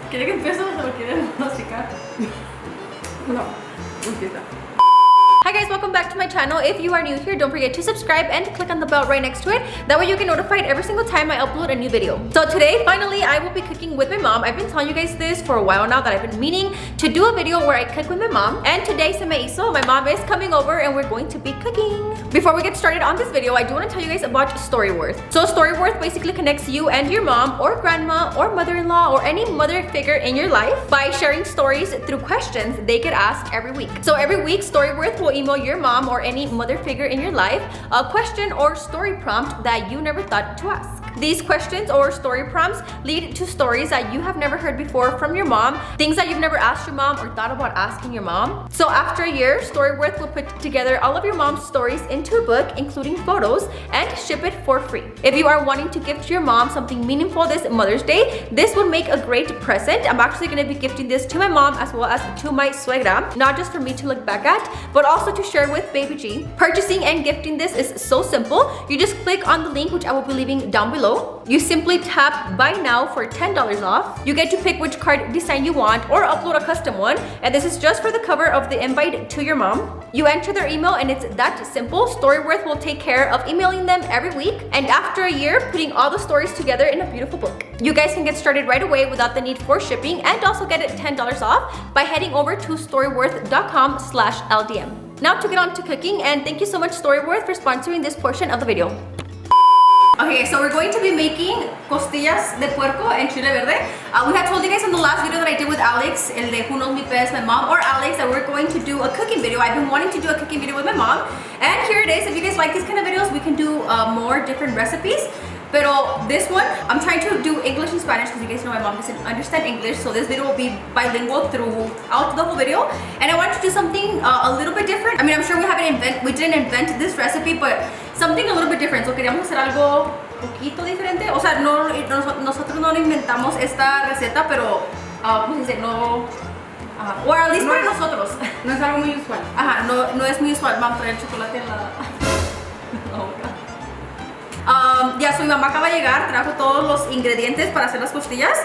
¿Quiere que empiece o se lo quiere masticar? No, empieza. Hi guys, welcome back to my channel. If you are new here, don't forget to subscribe and click on the bell right next to it. That way you get notified every single time I upload a new video. So today, finally, I will be cooking with my mom. I've been telling you guys this for a while now that I've been meaning to do a video where I cook with my mom. And today, se me hizo, my mom is coming over and we're going to be cooking. Before we get started on this video, I do want to tell you guys about Storyworth. So Storyworth basically connects you and your mom or grandma or mother-in-law or any mother figure in your life by sharing stories through questions they could ask every week. So every week, Storyworth will email your mom or any mother figure in your life a question or story prompt that you never thought to ask. These questions or story prompts lead to stories that you have never heard before from your mom, things that you've never asked your mom or thought about asking your mom. So after a year, Storyworth will put together all of your mom's stories into a book, including photos, and ship it for free. If you are wanting to gift your mom something meaningful this Mother's Day, this would make a great present. I'm actually going to be gifting this to my mom as well as to my suegra, not just for me to look back at, but also to share with Baby G. Purchasing and gifting this is so simple. You just click on the link, which I will be leaving down below. You simply tap buy now for $10 off. You get to pick which card design you want or upload a custom one, and this is just for the cover of the invite to your mom. You enter their email and it's that simple. Storyworth will take care of emailing them every week, and after a year, putting all the stories together in a beautiful book. You guys can get started right away without the need for shipping and also get it $10 off by heading over to storyworth.com/LDM. Now to get on to cooking, and thank you so much Storyworth for sponsoring this portion of the video. Okay, so we're going to be making costillas de puerco en chile verde. We had told you guys in the last video that I did with Alex, el de Who Knows Me Best, my mom, or Alex, that we're going to do a cooking video. I've been wanting to do a cooking video with my mom, and here it is. If you guys like these kind of videos, we can do more different recipes. Pero this one, I'm trying to do English and Spanish because you guys know my mom doesn't understand English, so this video will be bilingual throughout the whole video. And I wanted to do something a little bit different. I mean, I'm sure we didn't invent this recipe, but something a little bit different. So queríamos hacer algo poquito diferente. O sea, nosotros no inventamos esta receta, pero ¿cómo se dice? No, o at least para nosotros. No es algo muy usual. Ajá, no es muy usual. Vamos a traer el chocolate en la... Ya, so mi mamá acaba de llegar, trajo todos los ingredientes para hacer las costillas.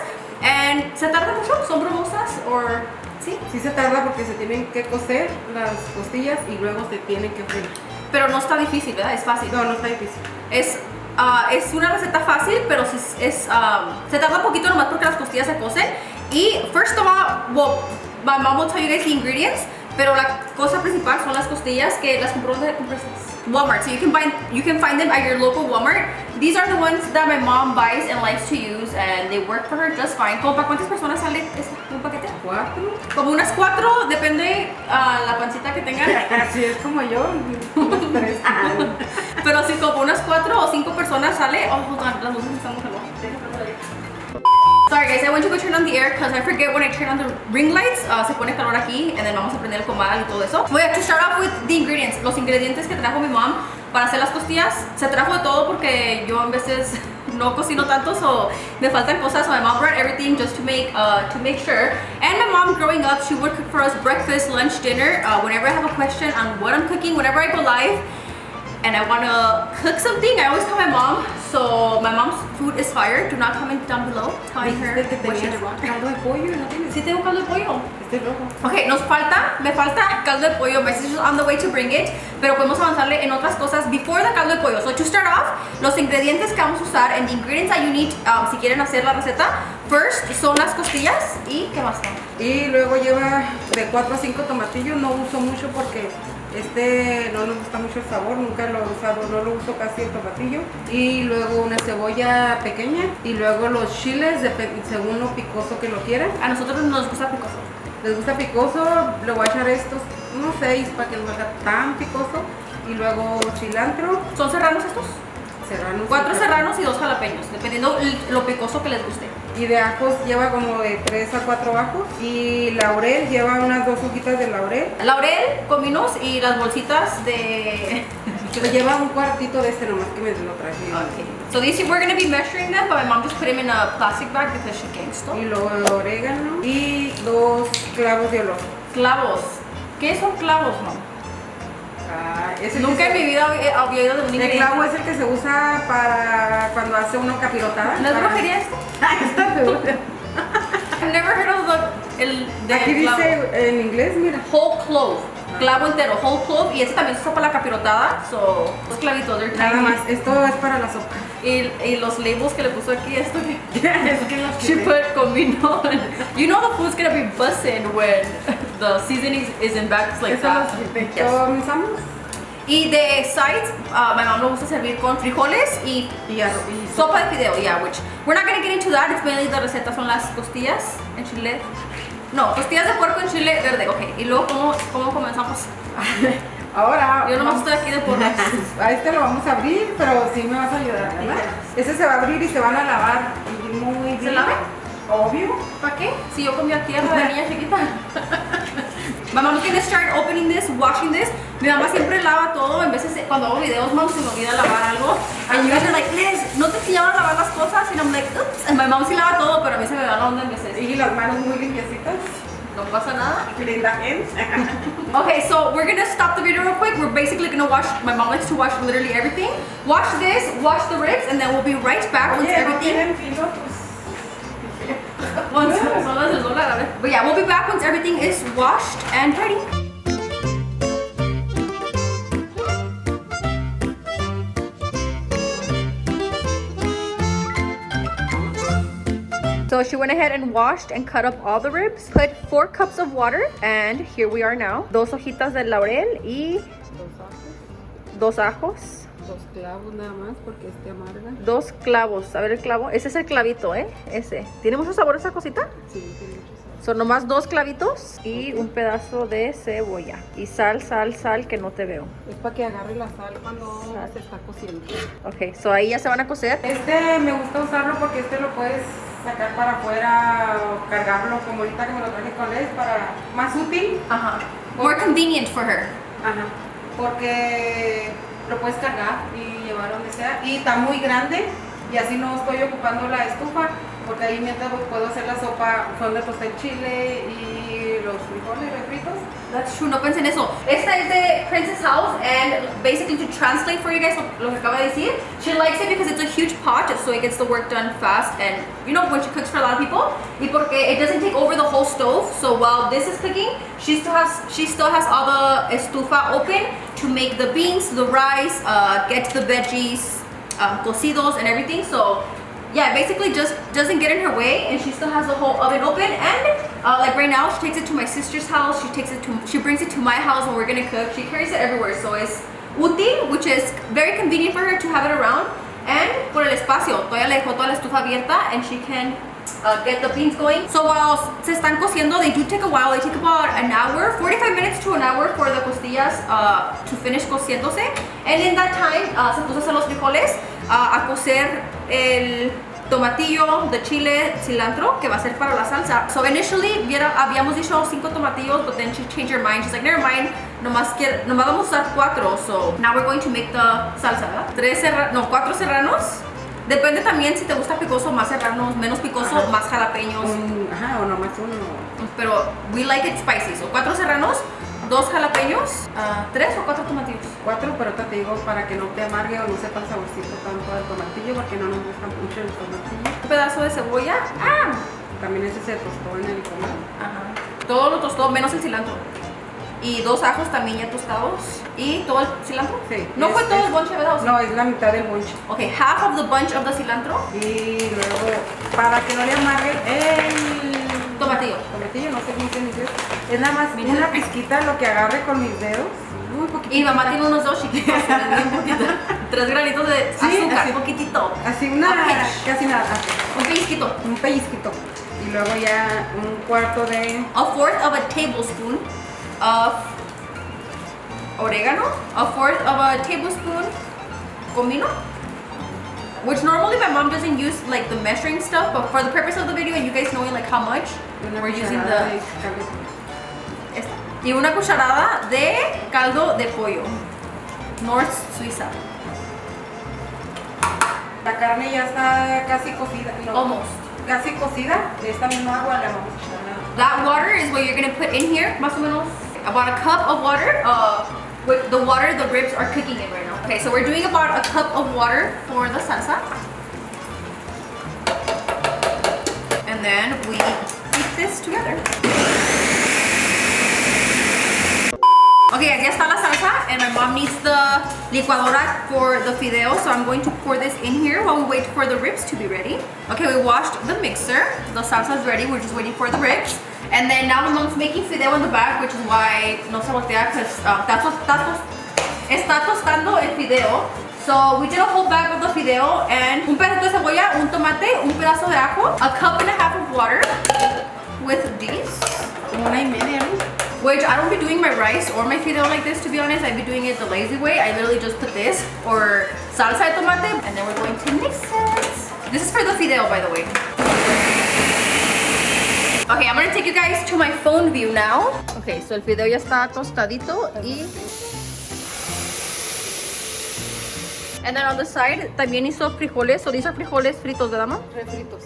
And ¿se tarda mucho? ¿Son bromosas? Or... ¿Sí? Sí se tarda porque se tienen que cocer las costillas y luego se tienen que freír. Pero no está difícil, ¿verdad? Es fácil. No, no está difícil. Es una receta fácil, pero sí se tarda un poquito nomás porque las costillas se cocen. Y first of all, well, my mom will tell you guys the ingredients, pero la cosa principal son las costillas que las compró de Walmart. So you can find them at your local Walmart. These are the ones that my mom buys and likes to use, and they work for her just fine. ¿Como para cuántas personas sale un paquete? 4. Como unas 4, depende la pancita que tengan. Así es como yo, unos 3. Pero si como unas 4 o 5 personas sale, oh, hold on, las luces están muy calor. Sorry guys, I went to go turn on the air because I forget when I turn on the ring lights, se pone calor aquí, and then vamos a prender el comal y todo eso. Voy a to start off with the ingredients. Los ingredientes que trajo mi mom para hacer las costillas, se trajo de todo porque yo a veces no cocino tanto, so me faltan cosas. So my mom brought everything just to make sure. And my mom, growing up, she would cook for us breakfast, lunch, dinner. Whenever I have a question on what I'm cooking, whenever I go live and I want to cook something, I always call my mom. So my mom's food is fire. Do not comment down below telling her what she did wrong. ¿Caldo de pollo? ¿No tienes? Sí tengo caldo de pollo. Este es rojo. Okay, me falta caldo de pollo. My sister's on the way to bring it. Pero podemos avanzarle en otras cosas before the caldo de pollo. So to start off, los ingredientes que vamos a usar and the ingredients that you need si quieren hacer la receta, first son las costillas y ¿qué más? Y luego lleva de 4 a 5 tomatillos. No uso mucho porque no nos gusta mucho el sabor, nunca lo he usado, no lo uso casi el tomatillo. Y luego una cebolla pequeña y luego los chiles, según lo picoso que lo quieran. A nosotros nos gusta picoso. Les gusta picoso, le voy a echar estos, unos 6 para que no haga tan picoso. Y luego cilantro. ¿Son serranos estos? Serranos. 4 serranos y 2 jalapeños, dependiendo lo picoso que les guste. Y de ajos lleva como de 3 a 4 ajos. Y laurel lleva unas 2 hojitas de laurel. Laurel, cominos y las bolsitas de... Lleva un cuartito de este nomás que me lo traje. Okay. So these we're going to be measuring them, but my mom just put them in a plastic bag because she gangsta. Y luego orégano y 2 clavos de olor. Clavos. ¿Qué son clavos, mom? Nunca en mi vida había oído de un ingrediente. El clavo es el que se usa para cuando hace uno capirotada. ¿No es brujería esto? Está peor. never heard of the Aquí clavo. dice en inglés, mira. Whole clove. Clavo entero, whole clove. Y este también se usa para la capirotada. So, los clavitos, they're Nada tiny. más, esto es para la sopa. Y los labels que le puso aquí, esto que Es que los she put comino. You know the food's gonna be bussin' when the seasoning is in bags like Eso that. los quité. Yes. Comenzamos. Y de sides, my mom lo gusta servir con frijoles y Y arroz. Y sopa de fideo, yeah, which we're not gonna get into that. It's mainly the receta son las costillas en chile. No, costillas de puerco en chile verde, ok. Y luego, ¿cómo comenzamos? Ahora. Yo nomás estoy aquí de porras. A este lo vamos a abrir, pero sí me vas a ayudar, ¿verdad? Yes. Ese se va a abrir y se van a lavar muy bien. ¿Se lavan? Obvio. ¿Para qué? Si yo comía tierra de niña chiquita. My mom's gonna start opening this, washing this. Mi mamá siempre lava todo. En veces cuando hago videos, mom, se me olvida lavar algo. And you guys are like, Liz, ¿no te enseñaron a lavar las cosas? And I'm like, oops. And my mom sí lava todo, pero a mí se me da la onda en veces. Y las manos muy limpiecitas. No pasa nada. Linda gente. Okay, so we're gonna stop the video real quick. We're basically gonna wash, my mom likes to wash literally everything. Wash this, wash the ribs, and then we'll be right back once everything. But yeah, we'll be back once everything is washed and ready. So she went ahead and washed and cut up all the ribs, put 4 cups of water, and here we are now. 2 hojitas de laurel y 2 ajos. 2 clavos nada más porque este amarga. 2 clavos. A ver el clavo. Ese es el clavito, ¿eh? Ese. ¿Tiene mucho sabor esa cosita? Sí, tiene mucho sabor. Son nomás 2 clavitos y un pedazo de cebolla. Y sal que no te veo. Es para que agarre la sal cuando se está cociendo. Ok, so ahí ya se van a cocer. Este me gusta usarlo porque este lo puedes sacar para afuera o cargarlo como ahorita que me lo traje con él para más útil. Ajá. More convenient for her. Ajá. Porque lo puedes cargar y llevar donde sea. Y está muy grande y así no estoy ocupando la estufa. Porque ahí mientras puedo hacer la sopa, son de tostar el chile y los frijoles refritos. That's true, no pensé en eso. Esta es de Princess House, and basically to translate for you guys lo que acaba de decir, she likes it because it's a huge pot, so it gets the work done fast, and you know, when she cooks for a lot of people, y porque it doesn't take over the whole stove, so while this is cooking, she still has all the estufa open to make the beans, the rice, get the veggies, cocidos and everything, so yeah, basically just doesn't get in her way, and she still has the whole oven open. And like right now, she takes it to my sister's house. She brings it to my house when we're gonna cook. She carries it everywhere, so it's útil, which is very convenient for her to have it around. And por el espacio, todavía le dejó toda la estufa abierta, and she can get the beans going. So while se están cociendo, they do take a while. They take about an hour, 45 minutes to an hour for the costillas to finish cociéndose. And in that time, se puso a hacer los frijoles, a cocer el tomatillo de chile, cilantro, que va a ser para la salsa. So initially, habíamos dicho 5 tomatillos, but then she changed her mind. She's like, never mind, nomás vamos a usar 4. So now we're going to make the salsa, ¿verdad? 4 serranos. Depende también si te gusta picoso, más serranos, menos picoso, ajá, más jalapeños. Ajá, o nomás uno. Pero we like it spicy. So 4 serranos, 2 jalapeños, 3 o 4 tomatillos. 4, pero te digo para que no te amargue o no sepa el saborcito tanto del tomatillo, porque no nos gusta mucho el tomatillo. Un pedazo de cebolla. También ese se tostó en el comal. Ajá. Todo lo tostó, menos el cilantro. Y 2 ajos también ya tostados. ¿Y todo el cilantro? Sí. ¿No fue todo el bunch, verdad? No, es la mitad del bunch. Ok, half of the bunch of the cilantro. Y luego, para que no le amargue el Tomatillo. Tomatillo, no sé cómo se dice. Es nada más una pizquita lo que agarre con mis dedos. Muy poquito. Y mamá tiene unos 2 chiquitos, bien poquito. 3 granitos de azúcar, así, poquitito. Así una, casi nada. Un pellizquito. Un pellizquito. Y luego ya un cuarto de... A fourth of a tablespoon of oregano. A fourth of a tablespoon comino. Which normally my mom doesn't use like the measuring stuff, but for the purpose of the video and you guys knowing like how much, we're using the... Esta. Y una cucharada de caldo de pollo. North Suiza. La carne ya está casi cocida. No, Almost. Casi cocida. De esta misma agua le vamos a echar. That water is what you're gonna put in here, más o menos. About a cup of water. With the water the ribs are cooking in right now. Okay, so we're doing about a cup of water for the salsa. And then we this together. Okay, guys, ya está la salsa, and my mom needs the licuadora for the fideo, so I'm going to pour this in here while we wait for the ribs to be ready. Okay, we washed the mixer. The salsa is ready. We're just waiting for the ribs. And then now my mom's making fideo in the back, which is why no se voltea, because está tostando el fideo. So we did a whole bag of the fideo and un pedazo de cebolla, un tomate, un pedazo de ajo, a cup and a half of water with these. Una y media, ¿no? Which I don't be doing my rice or my fideo like this, to be honest. I'd be doing it the lazy way. I literally just put this or salsa de tomate, and then we're going to mix it. This is for the fideo, by the way. Okay, I'm gonna take you guys to my phone view now. Okay, so el fideo ya está tostadito y... And then on the side, también hizo frijoles. So these are frijoles fritos, ¿verdad, ma? Refritos.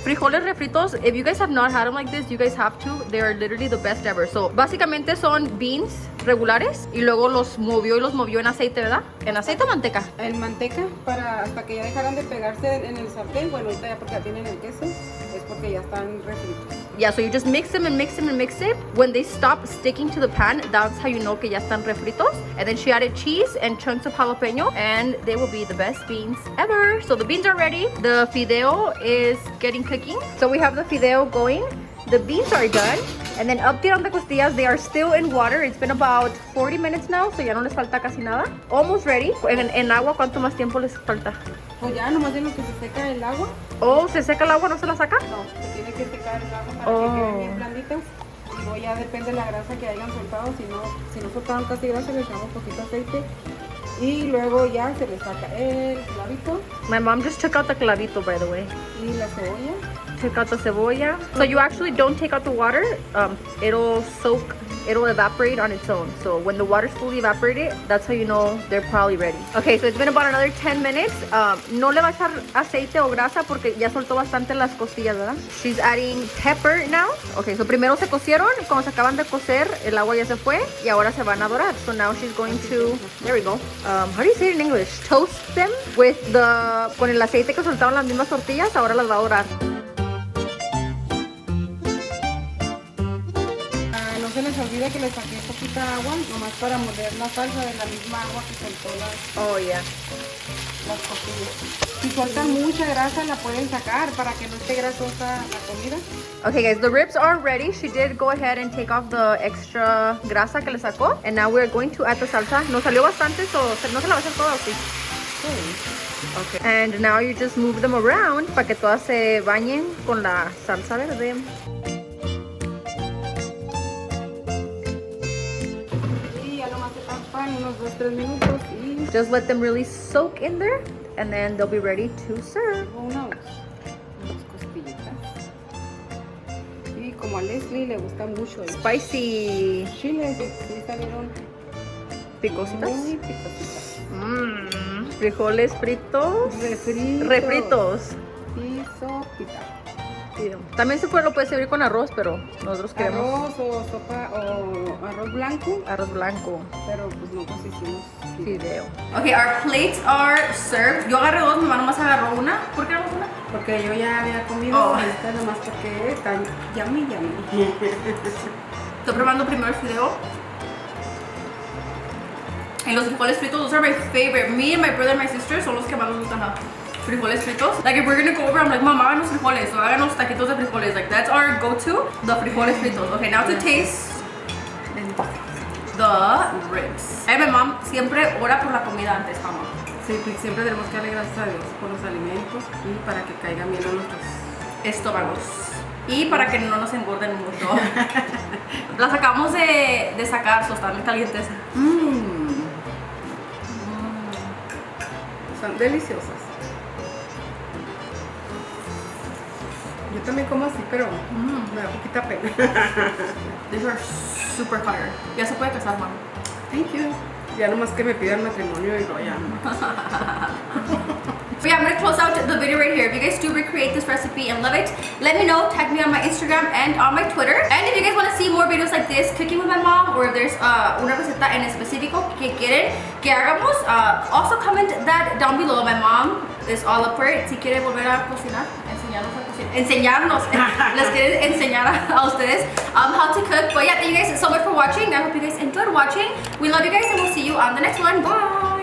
Frijoles refritos. If you guys have not had them like this, you guys have to. They are literally the best ever. So, básicamente son beans regulares y luego los movió en aceite, ¿verdad? ¿En aceite o manteca? En manteca, para hasta que ya dejaran de pegarse en el sartén. Bueno, ahorita ya porque ya tienen el queso, es porque ya están refritos. Yeah, so you just mix them and mix them and mix it. When they stop sticking to the pan, that's how you know que ya están refritos. And then she added cheese and chunks of jalapeno, and they will be the best beans ever. So the beans are ready. The fideo is getting cooking. So we have the fideo going. The beans are done. And then up there on the costillas, they are still in water. It's been about 40 minutes now, so ya no les falta casi nada. Almost ready. En agua, ¿cuánto más tiempo les falta? Pues ya, nomás de lo que se seca el agua. Oh, ¿se seca el agua? ¿No se la saca? No, se tiene que secar el agua para que queden bien blanditas. Y luego ya depende de la grasa que hayan soltado. Si no soltaron casi grasa, le echamos poquito aceite. Y luego ya se le saca el clavito. My mom just took out the clavito, by the way. Y la cebolla. Took out the cebolla. So you actually don't take out the water. It'll evaporate on its own. So when the water's fully evaporated, that's how you know they're probably ready. Okay, so it's been about another 10 minutes. No le va a echar aceite o grasa porque ya soltó bastante las costillas, ¿verdad? She's adding pepper now. Okay, so primero se cocieron. Cuando se acaban de cocer, el agua ya se fue y ahora se van a dorar. So now she's going to, there we go. How do you say it in English? Toast them con el aceite que soltaron las mismas tortillas. Ahora las va a dorar. No se les olvide que les saqué poquita agua, nomás para moler la salsa de la misma agua que soltó las costillas. Si sueltan mucha grasa, la pueden sacar para que no esté grasosa la comida. Okay guys, the ribs are ready. She did go ahead and take off the extra grasa que le sacó. And now we're going to add the salsa. Nos salió bastante, so no se la va a hacer toda, ¿sí? Okay. And now you just move them around para que todas se bañen con la salsa verde. Unos 2-3 minutos y just let them really soak in there and then they'll be ready to serve. Unas costillitas. Y como a Leslie le gusta mucho el spicy chile, sí salieron picositas. Muy picositas. Frijoles fritos. Refritos. Y sopita. También lo puede servir con arroz, pero nosotros queremos arroz o sopa o arroz blanco. Arroz blanco. Pero pues nosotros hicimos fideo. Okay, our plates are served. Yo agarré dos, mi mamá nomás agarró una. ¿Por qué nomás una? Porque yo ya había comido esta nomás porque está yummy. Estoy probando primero el fideo. Y los frijoles fritos, those are my favorite. Me and my brother and my sister son los que más nos gustan. Frijoles fritos. Like if we're gonna go over, I'm like, Mama, háganos frijoles. So háganos taquitos de frijoles. Like that's our go-to, the frijoles fritos. Okay, now to taste the ribs. Ay, mi mom siempre ora por la comida antes, mamá. Sí, pues siempre tenemos que darle gracias a Dios por los alimentos y para que caigan bien a nuestros estómagos. Y para que no nos engorden mucho. Las acabamos de sacar, están muy calientes. Son deliciosas. Yo también como así, pero me da poquita pena. These are super fire. Ya se puede casar, mamá. Thank you. Ya nomás que me pidan matrimonio y no, ya. So yeah, I'm gonna close out the the video right here. If you guys do recreate this recipe and love it, let me know. Tag me on my Instagram and on my Twitter. And if you guys want to see more videos like this, cooking with my mom, or if there's una receta en específico que quieren que hagamos, also comment that down below. My mom is all up for it. Si quiere volver a cocinar, enseñarnos, les quiere enseñar a ustedes how to cook. But yeah, thank you guys so much for watching. I hope you guys enjoyed watching. We love you guys, and we'll see you on the next one. Bye.